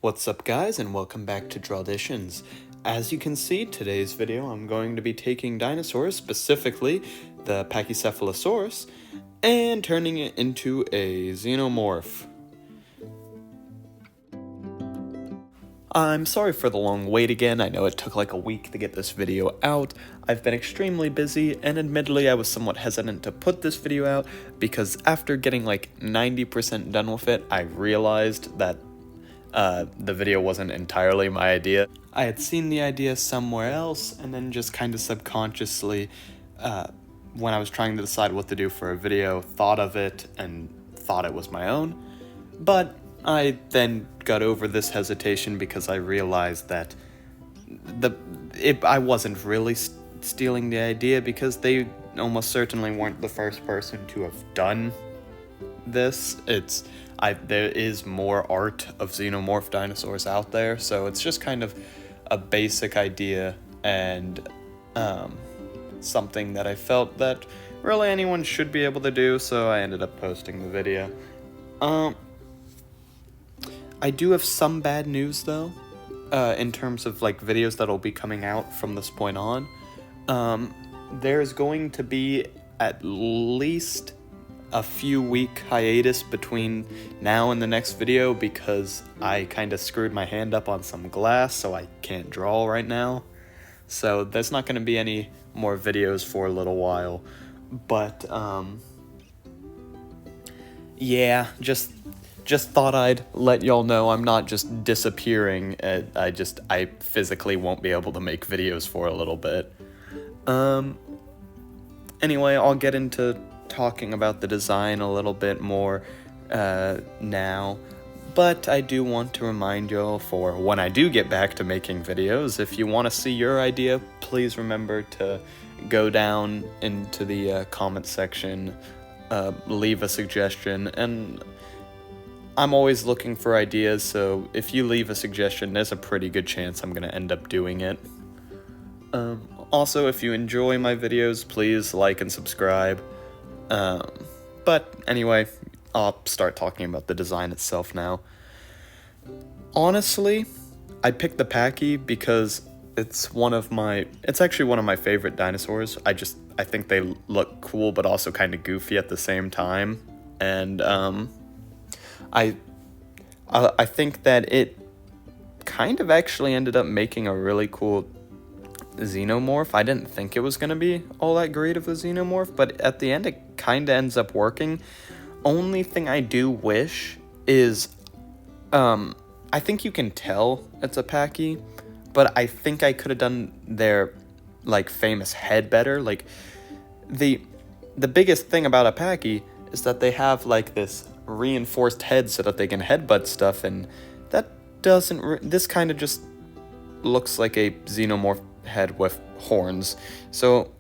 What's up guys, and welcome back to Drawditions. As you can see, today's video I'm going to be taking dinosaurs, specifically the Pachycephalosaurus, and turning it into a Xenomorph. I'm sorry for the long wait again. I know it took like a week to get this video out. I've been extremely busy, and admittedly I was somewhat hesitant to put this video out because after getting like 90% done with it, I realized that the video wasn't entirely my idea. I had seen the idea somewhere else, and then just kind of subconsciously, when I was trying to decide what to do for a video, thought of it and thought it was my own. But I then got over this hesitation because I realized that I wasn't really stealing the idea, because they almost certainly weren't the first person to have done this. There is more art of xenomorph dinosaurs out there, so it's just kind of a basic idea and something that I felt that really anyone should be able to do, so I ended up posting the video. I do have some bad news though, in terms of like videos that'll be coming out from this point on. There's going to be at least a few week hiatus between now and the next video because I kind of screwed my hand up on some glass, so I can't draw right now. So there's not going to be any more videos for a little while. But yeah, just thought I'd let y'all know I'm not just disappearing. I physically won't be able to make videos for a little bit. Anyway, I'll get into talking about the design a little bit more now, but I do want to remind y'all, for when I do get back to making videos, if you want to see your idea, please remember to go down into the comment section, leave a suggestion, and I'm always looking for ideas, so if you leave a suggestion, there's a pretty good chance I'm going to end up doing it. Also, if you enjoy my videos, please like and subscribe. But anyway, I'll start talking about the design itself now. Honestly, I picked the Pachy because it's actually one of my favorite dinosaurs. I think they look cool, but also kind of goofy at the same time. And, I think that it kind of actually ended up making a really cool Xenomorph. I didn't think it was going to be all that great of a Xenomorph, but at the end it kind of ends up working. Only thing I do wish is, I think you can tell it's a Pachy, but I think I could have done their, like, famous head better. Like, the biggest thing about a Pachy is that they have, like, this reinforced head so that they can headbutt stuff, and that doesn't, this kind of just looks like a Xenomorph head with horns, so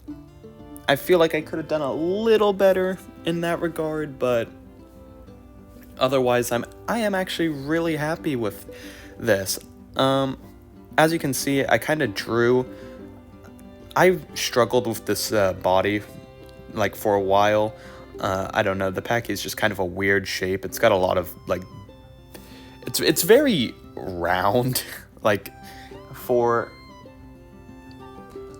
I feel like I could have done a little better in that regard, but otherwise I am actually really happy with this. As you can see, I struggled with this body like for a while. I don't know, the Pachy is just kind of a weird shape. It's got a lot of, like, it's very round, like,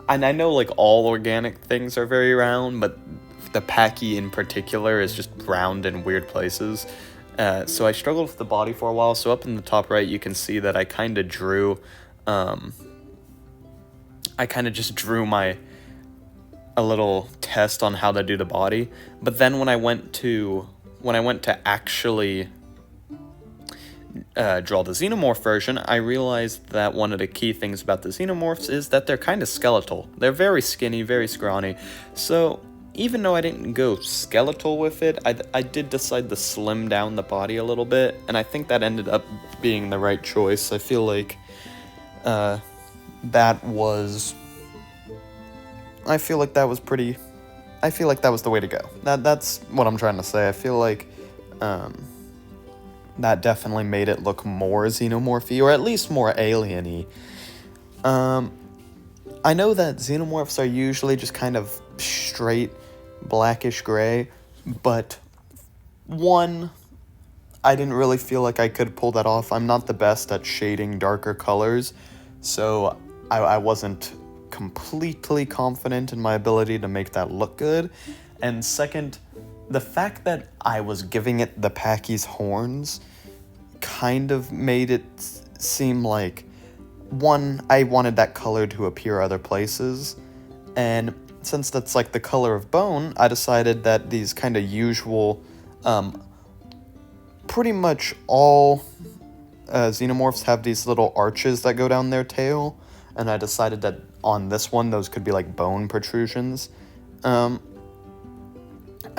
and I know, like, all organic things are very round, but the Pachy in particular is just round in weird places. So I struggled with the body for a while. So up in the top right, you can see that I kind of drew, just drew a little test on how to do the body. But then when I went to actually draw the Xenomorph version, I realized that one of the key things about the Xenomorphs is that they're kind of skeletal. They're very skinny, very scrawny. So even though I didn't go skeletal with it, I did decide to slim down the body a little bit, and I think that ended up being the right choice. I feel like that was the way to go. That's what I'm trying to say. I feel like that definitely made it look more xenomorphy, or at least more alien-y. I know that xenomorphs are usually just kind of straight blackish gray, but I didn't really feel like I could pull that off. I'm not the best at shading darker colors, so I wasn't completely confident in my ability to make that look good. And second, the fact that I was giving it the Packy's horns kind of made it seem like, one, I wanted that color to appear other places, and since that's like the color of bone, I decided that these kind of usual, pretty much all xenomorphs have these little arches that go down their tail, and I decided that on this one, those could be like bone protrusions. I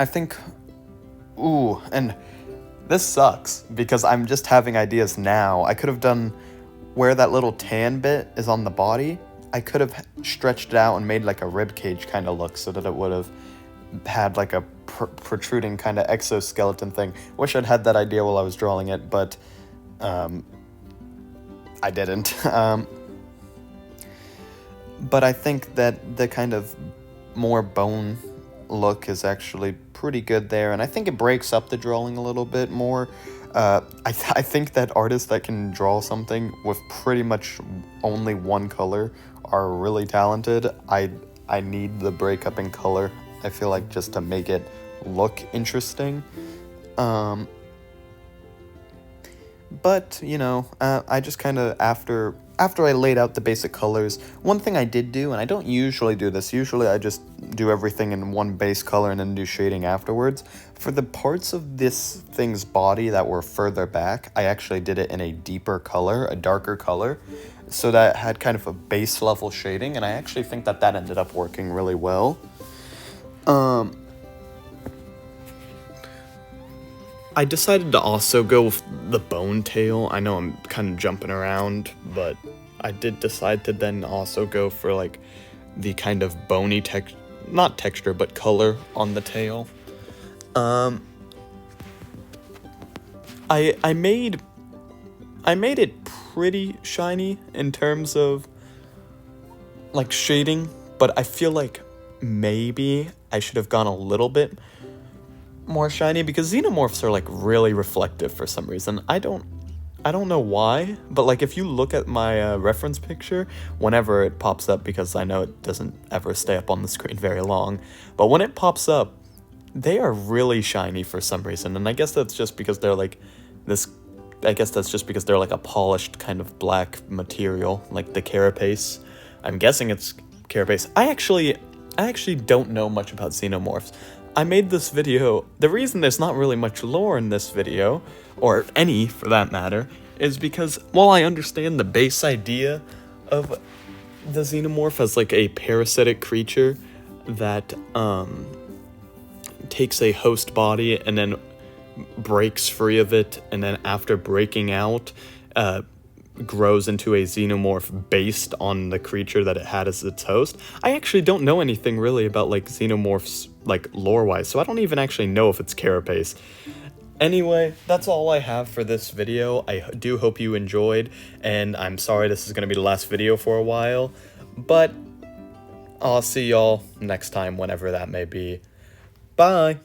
think, ooh, and this sucks, because I'm just having ideas now. I could have done where that little tan bit is on the body, I could have stretched it out and made like a rib cage kind of look so that it would have had like a protruding kind of exoskeleton thing. Wish I'd had that idea while I was drawing it, but I didn't. But I think that the kind of more bone look is actually pretty good there, and I think it breaks up the drawing a little bit more. I think that artists that can draw something with pretty much only one color are really talented. I need the breakup in color, I feel like, just to make it look interesting. But, you know, I just kind of, after I laid out the basic colors, one thing I did do, and I don't usually do this, usually I just do everything in one base color and then do shading afterwards. For the parts of this thing's body that were further back, I actually did it in a deeper color, a darker color, so that it had kind of a base level shading, and I actually think that that ended up working really well. I decided to also go with the bone tail. I know I'm kind of jumping around, but I did decide to then also go for like the kind of bony not texture, but color on the tail. I made it pretty shiny in terms of like shading, but I feel like maybe I should have gone a little bit more shiny, because xenomorphs are like really reflective for some reason. I don't know why, but like if you look at my reference picture, whenever it pops up, because I know it doesn't ever stay up on the screen very long, but when it pops up, they are really shiny for some reason, and I guess that's just because they're like a polished kind of black material, like the carapace. I'm guessing it's carapace. I actually don't know much about xenomorphs. I made this video, the reason there's not really much lore in this video, or any for that matter, is because while I understand the base idea of the xenomorph as like a parasitic creature that takes a host body and then breaks free of it, and then after breaking out, grows into a xenomorph based on the creature that it had as its host. I actually don't know anything really about like xenomorphs like lore-wise, so I don't even actually know if it's carapace. Anyway, that's all I have for this video. I do hope you enjoyed, and I'm sorry this is going to be the last video for a while, but I'll see y'all next time, whenever that may be. Bye!